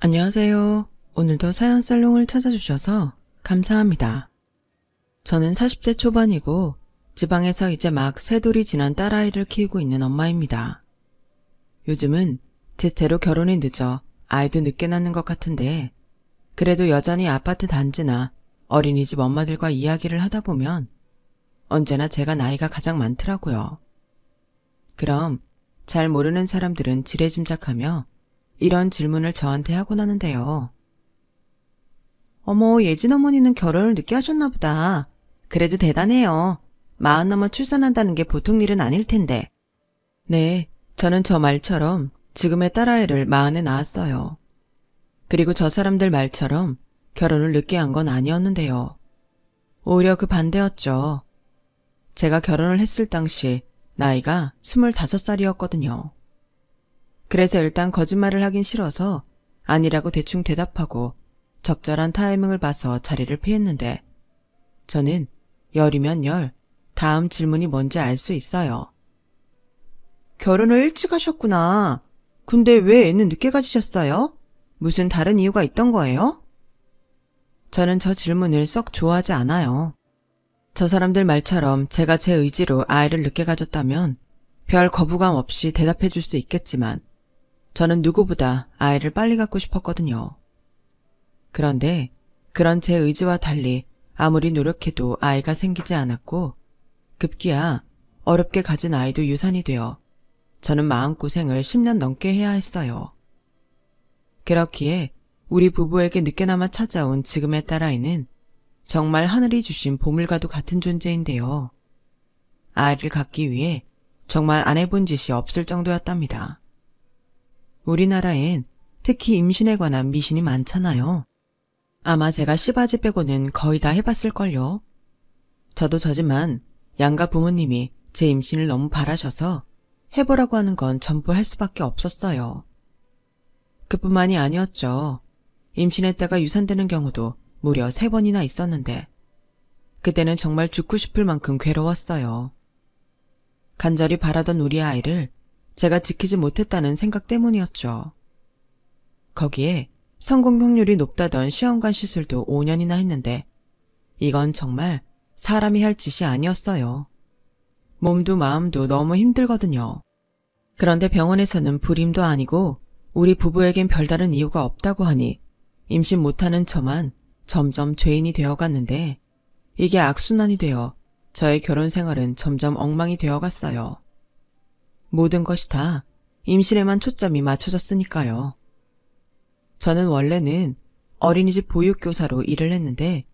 안녕하세요. 오늘도 사연 살롱을 찾아주셔서 감사합니다. 저는 40대 초반이고 지방에서 이제 막 새돌이 지난 딸아이를 키우고 있는 엄마입니다. 요즘은 대체로 결혼이 늦어 아이도 늦게 낳는 것 같은데 그래도 여전히 아파트 단지나 어린이집 엄마들과 이야기를 하다 보면 언제나 제가 나이가 가장 많더라고요. 그럼 잘 모르는 사람들은 지레짐작하며 이런 질문을 저한테 하곤 하는데요. 어머, 예진 어머니는 결혼을 늦게 하셨나 보다. 그래도 대단해요. 40 넘어 출산한다는 게 보통 일은 아닐 텐데. 네, 저는 저 말처럼 지금의 딸아이를 40에 낳았어요. 그리고 저 사람들 말처럼 결혼을 늦게 한 건 아니었는데요. 오히려 그 반대였죠. 제가 결혼을 했을 당시 나이가 25살이었거든요. 그래서 일단 거짓말을 하긴 싫어서 아니라고 대충 대답하고 적절한 타이밍을 봐서 자리를 피했는데 저는 열이면 열, 다음 질문이 뭔지 알 수 있어요. 결혼을 일찍 하셨구나. 근데 왜 애는 늦게 가지셨어요? 무슨 다른 이유가 있던 거예요? 저는 저 질문을 썩 좋아하지 않아요. 저 사람들 말처럼 제가 제 의지로 아이를 늦게 가졌다면 별 거부감 없이 대답해 줄 수 있겠지만 저는 누구보다 아이를 빨리 갖고 싶었거든요. 그런데 그런 제 의지와 달리 아무리 노력해도 아이가 생기지 않았고 급기야 어렵게 가진 아이도 유산이 되어 저는 마음고생을 10년 넘게 해야 했어요. 그렇기에 우리 부부에게 늦게나마 찾아온 지금의 딸아이는 정말 하늘이 주신 보물과도 같은 존재인데요. 아이를 갖기 위해 정말 안 해본 짓이 없을 정도였답니다. 우리나라엔 특히 임신에 관한 미신이 많잖아요. 아마 제가 씨바지 빼고는 거의 다 해봤을걸요. 저도 저지만 양가 부모님이 제 임신을 너무 바라셔서 해보라고 하는 건 전부 할 수밖에 없었어요. 그뿐만이 아니었죠. 임신했다가 유산되는 경우도 무려 3번이나 있었는데 그때는 정말 죽고 싶을 만큼 괴로웠어요. 간절히 바라던 우리 아이를 제가 지키지 못했다는 생각 때문이었죠. 거기에 성공 확률이 높다던 시험관 시술도 5년이나 했는데 이건 정말 사람이 할 짓이 아니었어요. 몸도 마음도 너무 힘들거든요. 그런데 병원에서는 불임도 아니고 우리 부부에겐 별다른 이유가 없다고 하니 임신 못하는 저만 점점 죄인이 되어갔는데 이게 악순환이 되어 저의 결혼 생활은 점점 엉망이 되어갔어요. 모든 것이 다 임신에만 초점이 맞춰졌으니까요. 저는 원래는 어린이집 보육교사로 일을 했는데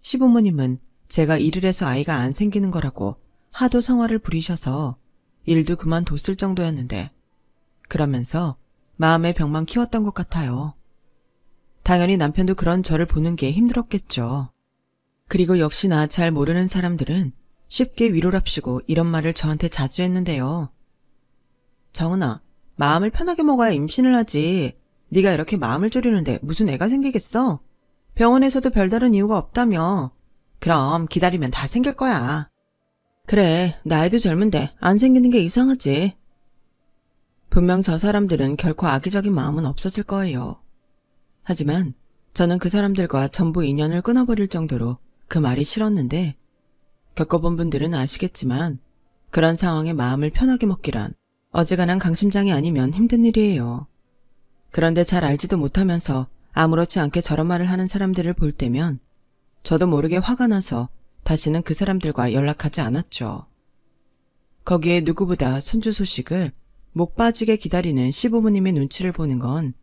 시부모님은 제가 일을 해서 아이가 안 생기는 거라고 하도 성화를 부리셔서 일도 그만뒀을 정도였는데 그러면서 마음의 병만 키웠던 것 같아요. 당연히 남편도 그런 저를 보는 게 힘들었겠죠. 그리고 역시나 잘 모르는 사람들은 쉽게 위로랍시고 이런 말을 저한테 자주 했는데요. 정은아, 마음을 편하게 먹어야 임신을 하지. 네가 이렇게 마음을 졸이는데 무슨 애가 생기겠어? 병원에서도 별다른 이유가 없다며. 그럼 기다리면 다 생길 거야. 그래, 나이도 젊은데 안 생기는 게 이상하지. 분명 저 사람들은 결코 악의적인 마음은 없었을 거예요. 하지만 저는 그 사람들과 전부 인연을 끊어버릴 정도로 그 말이 싫었는데 겪어본 분들은 아시겠지만 그런 상황에 마음을 편하게 먹기란 어지간한 강심장이 아니면 힘든 일이에요. 그런데 잘 알지도 못하면서 아무렇지 않게 저런 말을 하는 사람들을 볼 때면 저도 모르게 화가 나서 다시는 그 사람들과 연락하지 않았죠. 거기에 누구보다 손주 소식을 목 빠지게 기다리는 시부모님의 눈치를 보는 건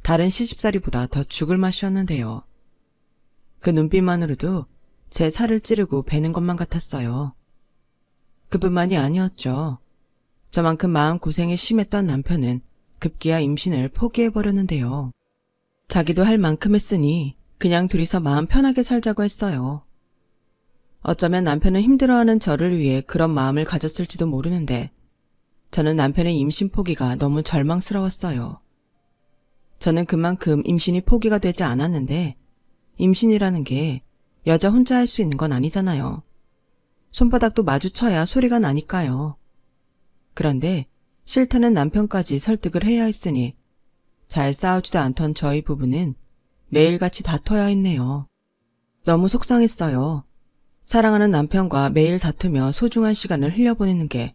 다른 시집살이보다 더 죽을 맛이었는데요. 그 눈빛만으로도 제 살을 찌르고 베는 것만 같았어요. 그뿐만이 아니었죠. 저만큼 마음고생이 심했던 남편은 급기야 임신을 포기해버렸는데요. 자기도 할 만큼 했으니 그냥 둘이서 마음 편하게 살자고 했어요. 어쩌면 남편은 힘들어하는 저를 위해 그런 마음을 가졌을지도 모르는데 저는 남편의 임신 포기가 너무 절망스러웠어요. 저는 그만큼 임신이 포기가 되지 않았는데 임신이라는 게 여자 혼자 할 수 있는 건 아니잖아요. 손바닥도 마주쳐야 소리가 나니까요. 그런데 싫다는 남편까지 설득을 해야 했으니 잘 싸우지도 않던 저희 부부는 매일같이 다퉈야 했네요. 너무 속상했어요. 사랑하는 남편과 매일 다투며 소중한 시간을 흘려보내는 게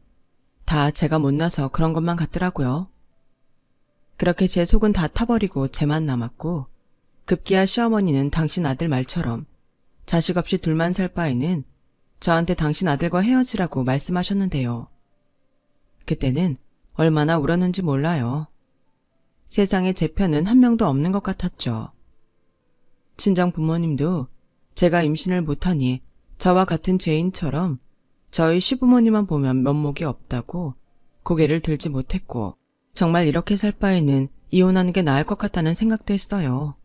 다 제가 못나서 그런 것만 같더라고요. 그렇게 제 속은 다 타버리고 제만 남았고 급기야 시어머니는 당신 아들 말처럼 자식 없이 둘만 살 바에는 저한테 당신 아들과 헤어지라고 말씀하셨는데요. 그때는 얼마나 울었는지 몰라요. 세상에 제 편은 한 명도 없는 것 같았죠. 친정 부모님도 제가 임신을 못하니 저와 같은 죄인처럼 저희 시부모님만 보면 면목이 없다고 고개를 들지 못했고 정말 이렇게 살 바에는 이혼하는 게 나을 것 같다는 생각도 했어요.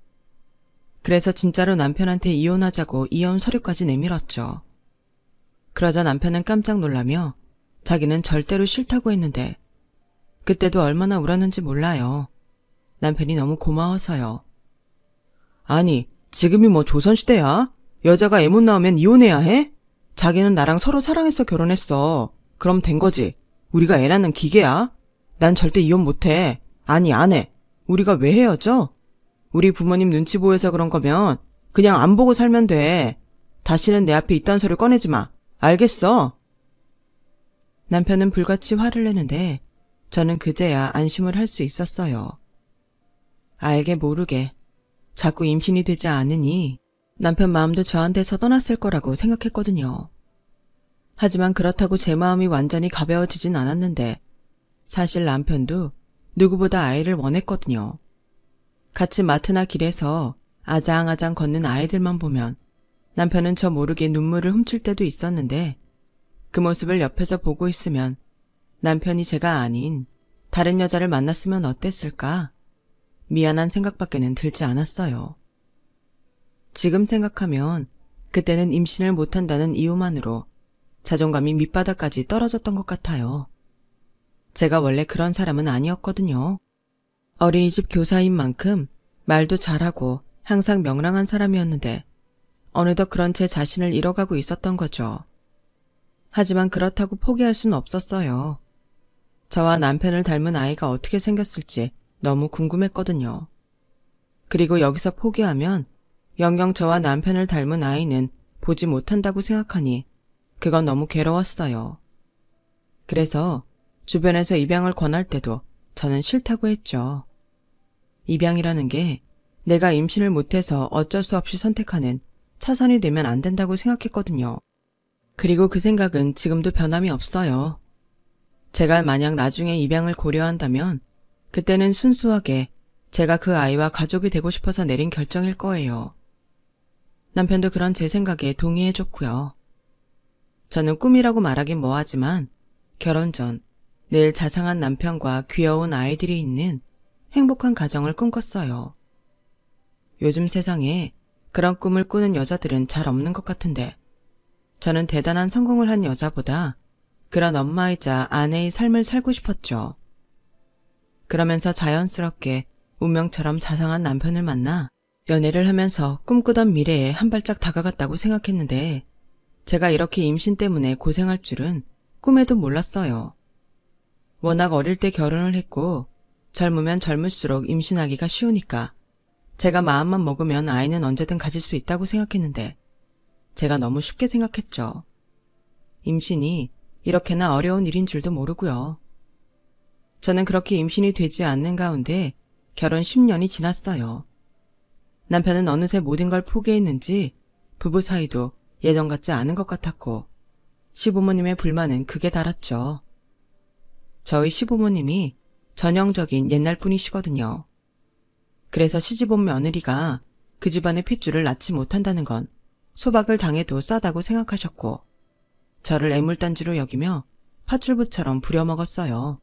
그래서 진짜로 남편한테 이혼하자고 이혼 서류까지 내밀었죠. 그러자 남편은 깜짝 놀라며 자기는 절대로 싫다고 했는데 그때도 얼마나 울었는지 몰라요. 남편이 너무 고마워서요. 아니, 지금이 뭐 조선시대야? 여자가 애 못 낳으면 이혼해야 해? 자기는 나랑 서로 사랑해서 결혼했어. 그럼 된 거지. 우리가 애 낳는 기계야? 난 절대 이혼 못해. 아니, 안 해. 우리가 왜 헤어져? 우리 부모님 눈치 보여서 그런 거면 그냥 안 보고 살면 돼. 다시는 내 앞에 이딴 소리 꺼내지 마. 알겠어? 남편은 불같이 화를 내는데 저는 그제야 안심을 할 수 있었어요. 알게 모르게 자꾸 임신이 되지 않으니 남편 마음도 저한테서 떠났을 거라고 생각했거든요. 하지만 그렇다고 제 마음이 완전히 가벼워지진 않았는데 사실 남편도 누구보다 아이를 원했거든요. 같이 마트나 길에서 아장아장 걷는 아이들만 보면 남편은 저 모르게 눈물을 훔칠 때도 있었는데 그 모습을 옆에서 보고 있으면 남편이 제가 아닌 다른 여자를 만났으면 어땠을까? 미안한 생각밖에는 들지 않았어요. 지금 생각하면 그때는 임신을 못한다는 이유만으로 자존감이 밑바닥까지 떨어졌던 것 같아요. 제가 원래 그런 사람은 아니었거든요. 어린이집 교사인 만큼 말도 잘하고 항상 명랑한 사람이었는데 어느덧 그런 제 자신을 잃어가고 있었던 거죠. 하지만 그렇다고 포기할 수는 없었어요. 저와 남편을 닮은 아이가 어떻게 생겼을지 너무 궁금했거든요. 그리고 여기서 포기하면 영영 저와 남편을 닮은 아이는 보지 못한다고 생각하니 그건 너무 괴로웠어요. 그래서 주변에서 입양을 권할 때도 저는 싫다고 했죠. 입양이라는 게 내가 임신을 못해서 어쩔 수 없이 선택하는 차선이 되면 안 된다고 생각했거든요. 그리고 그 생각은 지금도 변함이 없어요. 제가 만약 나중에 입양을 고려한다면 그때는 순수하게 제가 그 아이와 가족이 되고 싶어서 내린 결정일 거예요. 남편도 그런 제 생각에 동의해줬고요. 저는 꿈이라고 말하긴 뭐하지만 결혼 전 늘 자상한 남편과 귀여운 아이들이 있는 행복한 가정을 꿈꿨어요. 요즘 세상에 그런 꿈을 꾸는 여자들은 잘 없는 것 같은데 저는 대단한 성공을 한 여자보다 그런 엄마이자 아내의 삶을 살고 싶었죠. 그러면서 자연스럽게 운명처럼 자상한 남편을 만나 연애를 하면서 꿈꾸던 미래에 한 발짝 다가갔다고 생각했는데 제가 이렇게 임신 때문에 고생할 줄은 꿈에도 몰랐어요. 워낙 어릴 때 결혼을 했고 젊으면 젊을수록 임신하기가 쉬우니까 제가 마음만 먹으면 아이는 언제든 가질 수 있다고 생각했는데 제가 너무 쉽게 생각했죠. 임신이 이렇게나 어려운 일인 줄도 모르고요. 저는 그렇게 임신이 되지 않는 가운데 결혼 10년이 지났어요. 남편은 어느새 모든 걸 포기했는지 부부 사이도 예전 같지 않은 것 같았고 시부모님의 불만은 극에 달았죠. 저희 시부모님이 전형적인 옛날 분이시거든요. 그래서 시집온 며느리가 그 집안의 핏줄을 낳지 못한다는 건 소박을 당해도 싸다고 생각하셨고 저를 애물단지로 여기며 파출부처럼 부려먹었어요.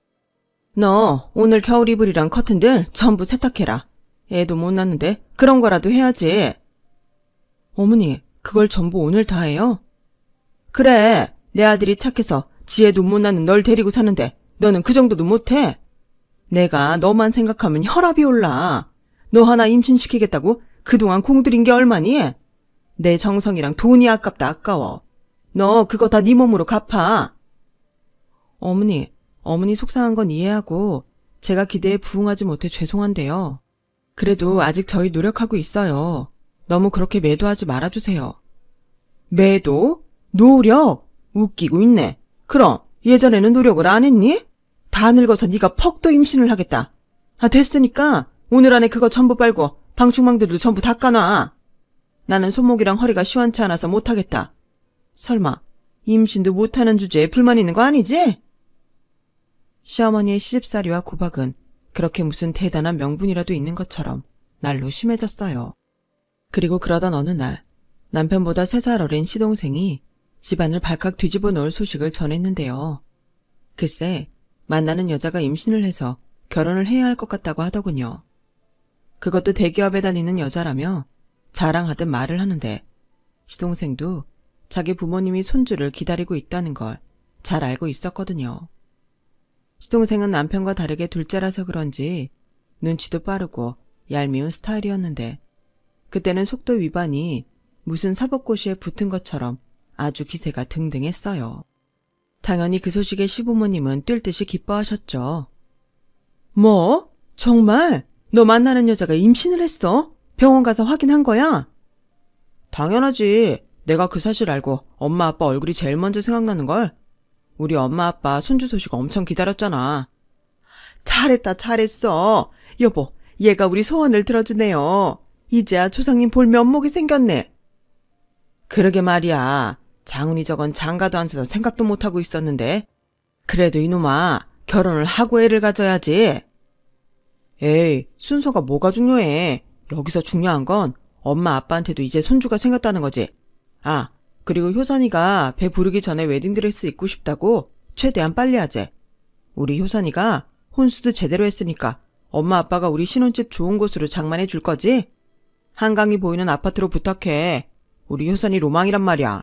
너 오늘 겨울 이불이랑 커튼들 전부 세탁해라. 애도 못 낳는데 그런 거라도 해야지. 어머니, 그걸 전부 오늘 다 해요? 그래, 내 아들이 착해서 지 애도 못 낳는 널 데리고 사는데 너는 그 정도도 못해? 내가 너만 생각하면 혈압이 올라. 너 하나 임신시키겠다고 그동안 공들인 게 얼마니? 내 정성이랑 돈이 아깝다 아까워. 너 그거 다 네 몸으로 갚아. 어머니 속상한 건 이해하고 제가 기대에 부응하지 못해 죄송한데요. 그래도 아직 저희 노력하고 있어요. 너무 그렇게 매도하지 말아주세요. 매도? 노력? 웃기고 있네. 그럼 예전에는 노력을 안 했니? 다 늙어서 네가 퍽도 임신을 하겠다. 됐으니까 오늘 안에 그거 전부 빨고 방충망들도 전부 닦아놔. 나는 손목이랑 허리가 시원치 않아서 못하겠다. 설마 임신도 못하는 주제에 불만 있는 거 아니지? 시어머니의 시집살이와 구박은 그렇게 무슨 대단한 명분이라도 있는 것처럼 날로 심해졌어요. 그리고 그러던 어느 날 남편보다 3살 어린 시동생이 집안을 발칵 뒤집어 놓을 소식을 전했는데요. 글쎄 만나는 여자가 임신을 해서 결혼을 해야 할 것 같다고 하더군요. 그것도 대기업에 다니는 여자라며 자랑하듯 말을 하는데 시동생도 자기 부모님이 손주를 기다리고 있다는 걸 잘 알고 있었거든요. 시동생은 남편과 다르게 둘째라서 그런지 눈치도 빠르고 얄미운 스타일이었는데 그때는 속도 위반이 무슨 사법고시에 붙은 것처럼 아주 기세가 등등했어요. 당연히 그 소식에 시부모님은 뛸 듯이 기뻐하셨죠. 뭐? 정말? 너 만나는 여자가 임신을 했어? 병원 가서 확인한 거야? 당연하지. 내가 그 사실 알고 엄마 아빠 얼굴이 제일 먼저 생각나는걸. 우리 엄마 아빠 손주 소식 엄청 기다렸잖아. 잘했다 잘했어. 여보, 얘가 우리 소원을 들어주네요. 이제야 조상님 볼 면목이 생겼네. 그러게 말이야. 장훈이 저건 장가도 안 서서 생각도 못하고 있었는데. 그래도 이놈아, 결혼을 하고 애를 가져야지. 에이, 순서가 뭐가 중요해. 여기서 중요한 건 엄마 아빠한테도 이제 손주가 생겼다는 거지. 그리고 효선이가 배 부르기 전에 웨딩드레스 입고 싶다고 최대한 빨리 하재. 우리 효선이가 혼수도 제대로 했으니까 엄마 아빠가 우리 신혼집 좋은 곳으로 장만해 줄 거지? 한강이 보이는 아파트로 부탁해. 우리 효선이 로망이란 말이야.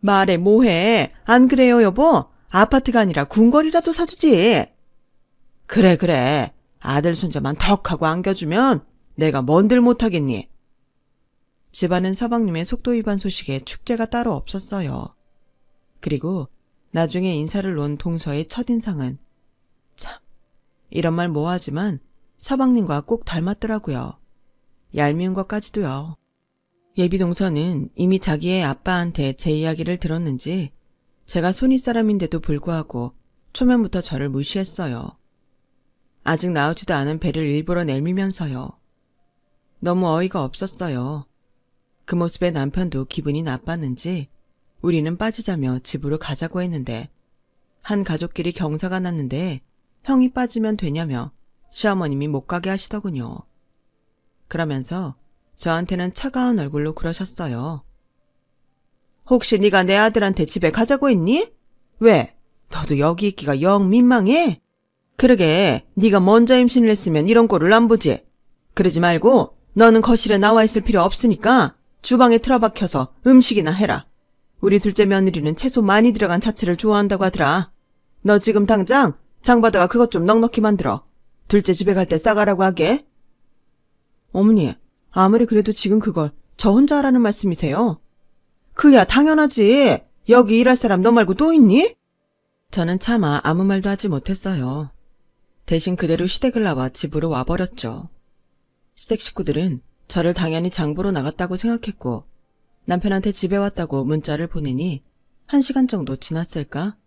말해 뭐해. 안 그래요 여보? 아파트가 아니라 궁궐이라도 사주지. 그래. 아들 손자만 턱하고 안겨주면 내가 뭔들 못하겠니? 집안은 서방님의 속도 위반 소식에 축제가 따로 없었어요. 그리고 나중에 인사를 놓은 동서의 첫인상은 참, 이런 말 뭐하지만 서방님과 꼭 닮았더라고요. 얄미운 것까지도요. 예비 동서는 이미 자기의 아빠한테 제 이야기를 들었는지 제가 손윗사람인데도 불구하고 초면부터 저를 무시했어요. 아직 나오지도 않은 배를 일부러 내밀면서요. 너무 어이가 없었어요. 그 모습에 남편도 기분이 나빴는지 우리는 빠지자며 집으로 가자고 했는데 한 가족끼리 경사가 났는데 형이 빠지면 되냐며 시어머님이 못 가게 하시더군요. 그러면서 저한테는 차가운 얼굴로 그러셨어요. 혹시 네가 내 아들한테 집에 가자고 했니? 왜? 너도 여기 있기가 영 민망해? 그러게 네가 먼저 임신을 했으면 이런 꼴을 안 보지. 그러지 말고 너는 거실에 나와 있을 필요 없으니까 주방에 틀어박혀서 음식이나 해라. 우리 둘째 며느리는 채소 많이 들어간 잡채를 좋아한다고 하더라. 너 지금 당장 장바다가 그것 좀 넉넉히 만들어. 둘째 집에 갈 때 싸가라고 하게. 어머니, 아무리 그래도 지금 그걸 저 혼자 하라는 말씀이세요? 그야 당연하지. 여기 일할 사람 너 말고 또 있니? 저는 차마 아무 말도 하지 못했어요. 대신 그대로 시댁을 나와 집으로 와버렸죠. 시댁 식구들은 저를 당연히 장보러 나갔다고 생각했고 남편한테 집에 왔다고 문자를 보내니 1시간 정도 지났을까?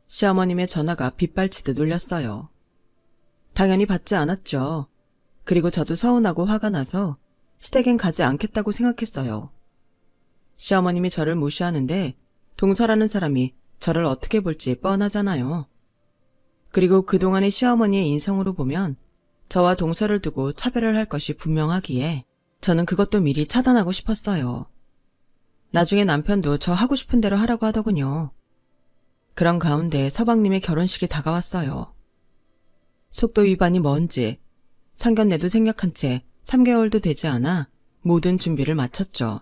시어머님의 전화가 빗발치듯 울렸어요. 당연히 받지 않았죠. 그리고 저도 서운하고 화가 나서 시댁엔 가지 않겠다고 생각했어요. 시어머님이 저를 무시하는데 동서라는 사람이 저를 어떻게 볼지 뻔하잖아요. 그리고 그동안의 시어머니의 인성으로 보면 저와 동서를 두고 차별을 할 것이 분명하기에 저는 그것도 미리 차단하고 싶었어요. 나중에 남편도 저 하고 싶은 대로 하라고 하더군요. 그런 가운데 서방님의 결혼식이 다가왔어요. 속도 위반이 뭔지 상견례도 생략한 채 3개월도 되지 않아 모든 준비를 마쳤죠.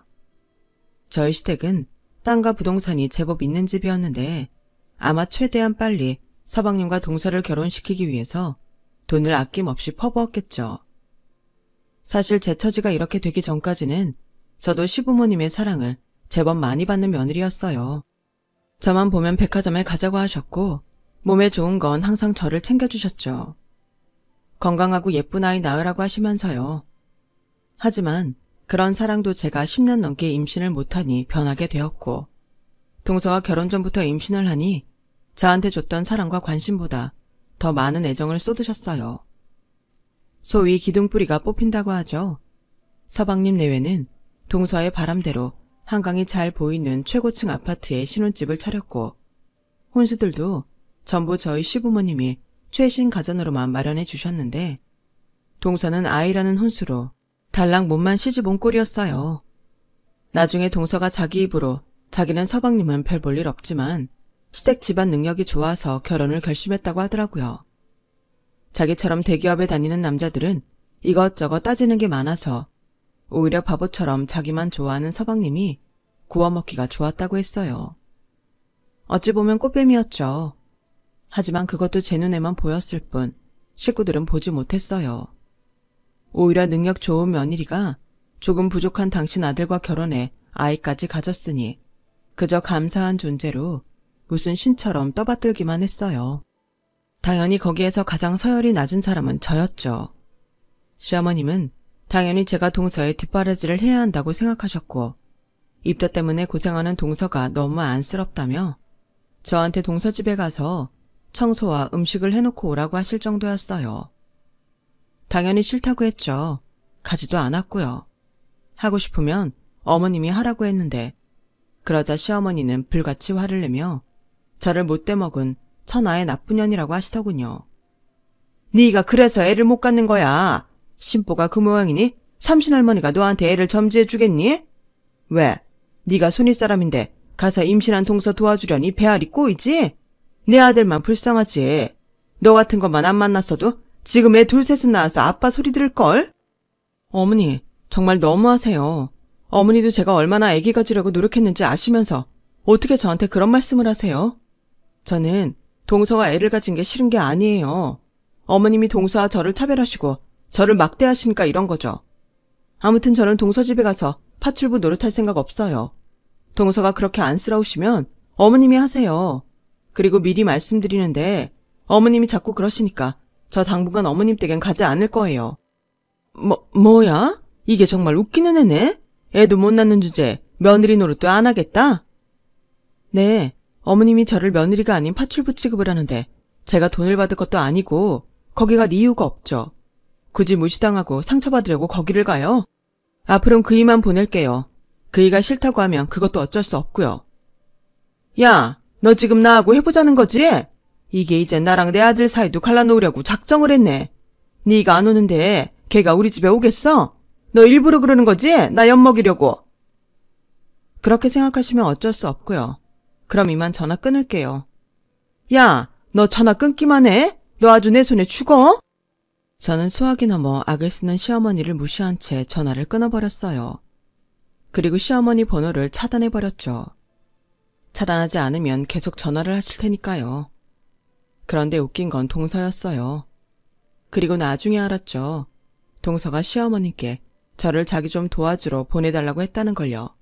저희 시댁은 땅과 부동산이 제법 있는 집이었는데 아마 최대한 빨리 서방님과 동서를 결혼시키기 위해서 돈을 아낌없이 퍼부었겠죠. 사실 제 처지가 이렇게 되기 전까지는 저도 시부모님의 사랑을 제법 많이 받는 며느리였어요. 저만 보면 백화점에 가자고 하셨고 몸에 좋은 건 항상 저를 챙겨주셨죠. 건강하고 예쁜 아이 낳으라고 하시면서요. 하지만 그런 사랑도 제가 10년 넘게 임신을 못하니 변하게 되었고, 동서가 결혼 전부터 임신을 하니 저한테 줬던 사랑과 관심보다 더 많은 애정을 쏟으셨어요. 소위 기둥뿌리가 뽑힌다고 하죠. 서방님 내외는 동서의 바람대로 한강이 잘 보이는 최고층 아파트에 신혼집을 차렸고, 혼수들도 전부 저희 시부모님이 최신 가전으로만 마련해 주셨는데, 동서는 아이라는 혼수로 달랑 몸만 시집 온 꼴이었어요. 나중에 동서가 자기 입으로 자기는 서방님은 별 볼 일 없지만 시댁 집안 능력이 좋아서 결혼을 결심했다고 하더라고요. 자기처럼 대기업에 다니는 남자들은 이것저것 따지는 게 많아서 오히려 바보처럼 자기만 좋아하는 서방님이 구워먹기가 좋았다고 했어요. 어찌 보면 꽃뱀이었죠. 하지만 그것도 제 눈에만 보였을 뿐 식구들은 보지 못했어요. 오히려 능력 좋은 며느리가 조금 부족한 당신 아들과 결혼해 아이까지 가졌으니 그저 감사한 존재로 무슨 신처럼 떠받들기만 했어요. 당연히 거기에서 가장 서열이 낮은 사람은 저였죠. 시어머님은 당연히 제가 동서의 뒷바라지를 해야 한다고 생각하셨고, 입덧 때문에 고생하는 동서가 너무 안쓰럽다며 저한테 동서 집에 가서 청소와 음식을 해놓고 오라고 하실 정도였어요. 당연히 싫다고 했죠. 가지도 않았고요. 하고 싶으면 어머님이 하라고 했는데, 그러자 시어머니는 불같이 화를 내며 저를 못돼 먹은 천하의 나쁜 년이라고 하시더군요. 네가 그래서 애를 못 갖는 거야. 신보가 그 모양이니 삼신할머니가 너한테 애를 점지해 주겠니? 왜? 네가 손윗사람인데 가서 임신한 동서 도와주려니 배알이 꼬이지? 내 아들만 불쌍하지. 너 같은 것만 안 만났어도 지금 애 둘셋은 낳아서 아빠 소리 들을걸? 어머니, 정말 너무하세요. 어머니도 제가 얼마나 애기 가지려고 노력했는지 아시면서 어떻게 저한테 그런 말씀을 하세요? 저는 동서가 애를 가진 게 싫은 게 아니에요. 어머님이 동서와 저를 차별하시고 저를 막대하시니까 이런 거죠. 아무튼 저는 동서 집에 가서 파출부 노릇할 생각 없어요. 동서가 그렇게 안쓰러우시면 어머님이 하세요. 그리고 미리 말씀드리는데 어머님이 자꾸 그러시니까 저 당분간 어머님 댁엔 가지 않을 거예요. 뭐야? 이게 정말 웃기는 애네? 애도 못 낳는 주제에 며느리 노릇도 안 하겠다? 네, 어머님이 저를 며느리가 아닌 파출부 취급을 하는데 제가 돈을 받을 것도 아니고 거기 갈 이유가 없죠. 굳이 무시당하고 상처받으려고 거기를 가요? 앞으로는 그이만 보낼게요. 그이가 싫다고 하면 그것도 어쩔 수 없고요. 야, 너 지금 나하고 해보자는 거지? 이게 이제 나랑 내 아들 사이도 갈라놓으려고 작정을 했네. 네가 안 오는데 걔가 우리 집에 오겠어? 너 일부러 그러는 거지? 나 엿먹이려고. 그렇게 생각하시면 어쩔 수 없고요. 그럼 이만 전화 끊을게요. 야, 너 전화 끊기만 해? 너 아주 내 손에 죽어? 저는 수학이 넘어 악을 쓰는 시어머니를 무시한 채 전화를 끊어버렸어요. 그리고 시어머니 번호를 차단해버렸죠. 차단하지 않으면 계속 전화를 하실 테니까요. 그런데 웃긴 건 동서였어요. 그리고 나중에 알았죠. 동서가 시어머니께 저를 자기 좀 도와주러 보내달라고 했다는 걸요.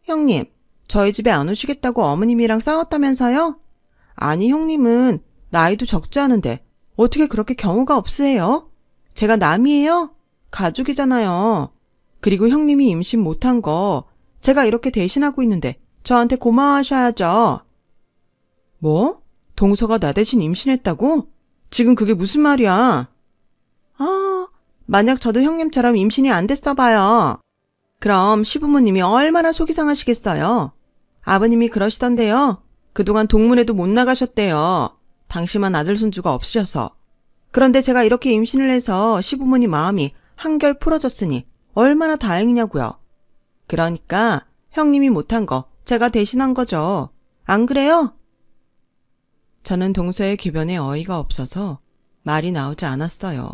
형님, 저희 집에 안 오시겠다고 어머님이랑 싸웠다면서요? 아니, 형님은 나이도 적지 않은데 어떻게 그렇게 경우가 없으세요? 제가 남이에요? 가족이잖아요. 그리고 형님이 임신 못한 거 제가 이렇게 대신하고 있는데 저한테 고마워하셔야죠. 뭐? 동서가 나 대신 임신했다고? 지금 그게 무슨 말이야? 만약 저도 형님처럼 임신이 안 됐어 봐요. 그럼 시부모님이 얼마나 속이 상하시겠어요? 아버님이 그러시던데요. 그동안 동문회도 못 나가셨대요. 당시만 아들 손주가 없으셔서. 그런데 제가 이렇게 임신을 해서 시부모님 마음이 한결 풀어졌으니 얼마나 다행이냐고요. 그러니까 형님이 못한 거 제가 대신한 거죠. 안 그래요? 저는 동서의 궤변에 어이가 없어서 말이 나오지 않았어요.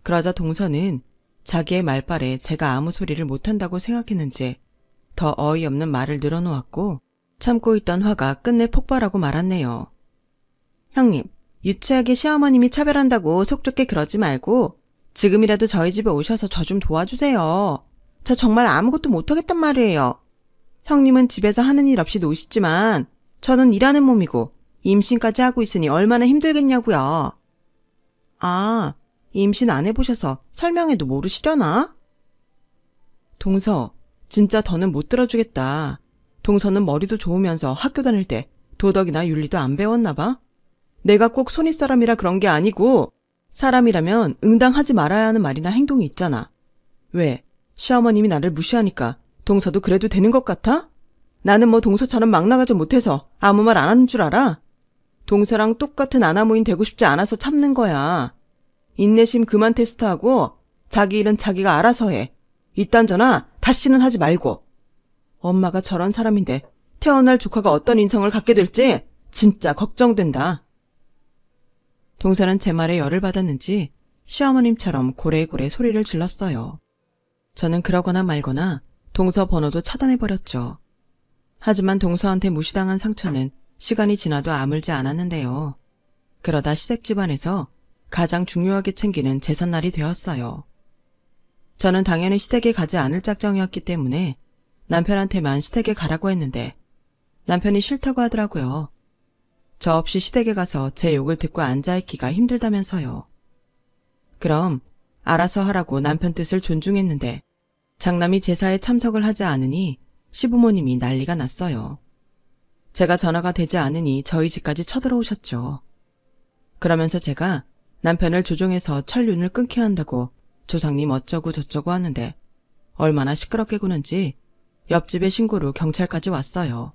그러자 동서는 자기의 말발에 제가 아무 소리를 못한다고 생각했는지 더 어이없는 말을 늘어놓았고 참고 있던 화가 끝내 폭발하고 말았네요. 형님, 유치하게 시어머님이 차별한다고 속 좁게 그러지 말고 지금이라도 저희 집에 오셔서 저 좀 도와주세요. 저 정말 아무것도 못하겠단 말이에요. 형님은 집에서 하는 일 없이 노시지만 저는 일하는 몸이고 임신까지 하고 있으니 얼마나 힘들겠냐고요. 아, 임신 안 해보셔서 설명해도 모르시려나? 동서, 진짜 더는 못 들어주겠다. 동서는 머리도 좋으면서 학교 다닐 때 도덕이나 윤리도 안 배웠나 봐? 내가 꼭 손윗사람이라 그런 게 아니고 사람이라면 응당하지 말아야 하는 말이나 행동이 있잖아. 왜? 시어머님이 나를 무시하니까 동서도 그래도 되는 것 같아? 나는 뭐 동서처럼 막 나가지 못해서 아무 말 안 하는 줄 알아? 동서랑 똑같은 아나무인 되고 싶지 않아서 참는 거야. 인내심 그만 테스트하고 자기 일은 자기가 알아서 해. 이딴저나 다시는 하지 말고. 엄마가 저런 사람인데 태어날 조카가 어떤 인성을 갖게 될지 진짜 걱정된다. 동서는 제 말에 열을 받았는지 시어머님처럼 고래고래 소리를 질렀어요. 저는 그러거나 말거나 동서 번호도 차단해버렸죠. 하지만 동서한테 무시당한 상처는 시간이 지나도 아물지 않았는데요. 그러다 시댁 집안에서 가장 중요하게 챙기는 제삿날이 되었어요. 저는 당연히 시댁에 가지 않을 작정이었기 때문에 남편한테만 시댁에 가라고 했는데 남편이 싫다고 하더라고요. 저 없이 시댁에 가서 제 욕을 듣고 앉아있기가 힘들다면서요. 그럼 알아서 하라고 남편 뜻을 존중했는데 장남이 제사에 참석을 하지 않으니 시부모님이 난리가 났어요. 제가 전화가 되지 않으니 저희 집까지 쳐들어오셨죠. 그러면서 제가 남편을 조종해서 철륜을 끊게 한다고 조상님 어쩌고 저쩌고 하는데 얼마나 시끄럽게 구는지 옆집에 신고로 경찰까지 왔어요.